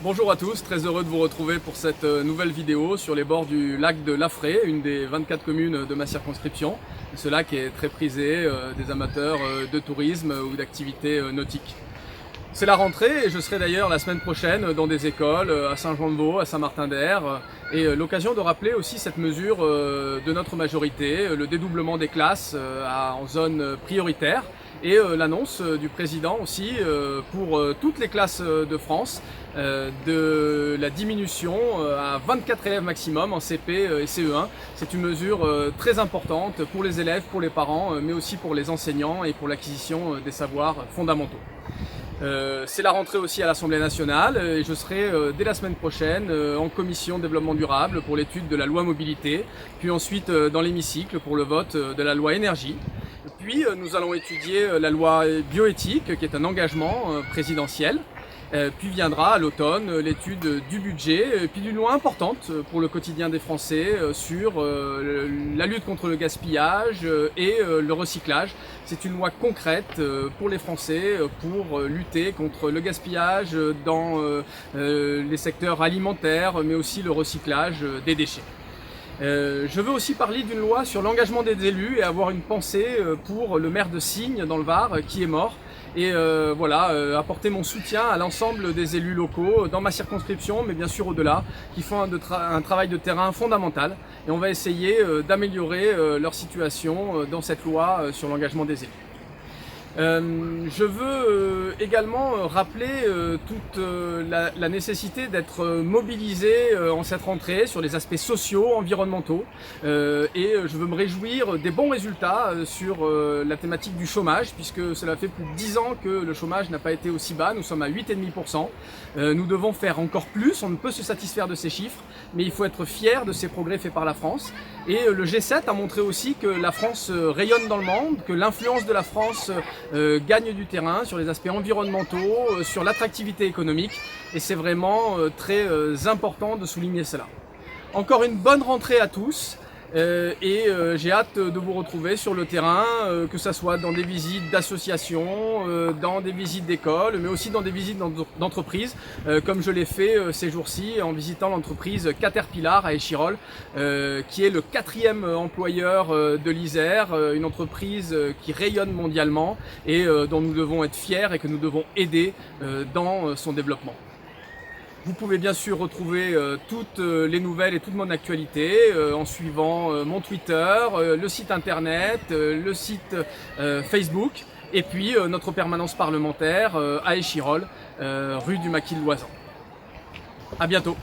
Bonjour à tous, très heureux de vous retrouver pour cette nouvelle vidéo sur les bords du lac de Laffré, une des 24 communes de ma circonscription. Ce lac est très prisé des amateurs de tourisme ou d'activités nautiques. C'est la rentrée et je serai d'ailleurs la semaine prochaine dans des écoles à Saint-Jean-de-Vaulx, à Saint-Martin-d'Hères et l'occasion de rappeler aussi cette mesure de notre majorité, le dédoublement des classes en zone prioritaire et l'annonce du président aussi pour toutes les classes de France de la diminution à 24 élèves maximum en CP et CE1. C'est une mesure très importante pour les élèves, pour les parents, mais aussi pour les enseignants et pour l'acquisition des savoirs fondamentaux. C'est la rentrée aussi à l'Assemblée nationale et je serai dès la semaine prochaine en commission développement durable pour l'étude de la loi mobilité, puis ensuite dans l'hémicycle pour le vote de la loi énergie. Puis nous allons étudier la loi bioéthique qui est un engagement présidentiel. Puis viendra à l'automne l'étude du budget, puis d'une loi importante pour le quotidien des Français sur la lutte contre le gaspillage et le recyclage. C'est une loi concrète pour les Français pour lutter contre le gaspillage dans les secteurs alimentaires, mais aussi le recyclage des déchets. Je veux aussi parler d'une loi sur l'engagement des élus et avoir une pensée pour le maire de Signes dans le Var qui est mort. Et apporter mon soutien à l'ensemble des élus locaux dans ma circonscription, mais bien sûr au-delà, qui font un travail de terrain fondamental. Et on va essayer d'améliorer leur situation dans cette loi sur l'engagement des élus. Je veux également rappeler toute la nécessité d'être mobilisé en cette rentrée sur les aspects sociaux, environnementaux et je veux me réjouir des bons résultats sur la thématique du chômage puisque cela fait plus de 10 ans que le chômage n'a pas été aussi bas, nous sommes à 8,5%. Nous devons faire encore plus, on ne peut se satisfaire de ces chiffres, mais il faut être fier de ces progrès faits par la France. Et le G7 a montré aussi que la France rayonne dans le monde, que l'influence de la France gagne du terrain sur les aspects environnementaux, sur l'attractivité économique et c'est vraiment très important de souligner cela. Encore une bonne rentrée à tous j'ai hâte de vous retrouver sur le terrain, que ce soit dans des visites d'associations, dans des visites d'écoles, mais aussi dans des visites d'entreprises, comme je l'ai fait ces jours-ci en visitant l'entreprise Caterpillar à Échirolles, qui est le 4e employeur de l'Isère, une entreprise qui rayonne mondialement et dont nous devons être fiers et que nous devons aider dans son développement. Vous pouvez bien sûr retrouver toutes les nouvelles et toute mon actualité en suivant mon Twitter, le site internet, le site Facebook et puis notre permanence parlementaire à Échirolles, rue du Maquis de Loisan. À bientôt.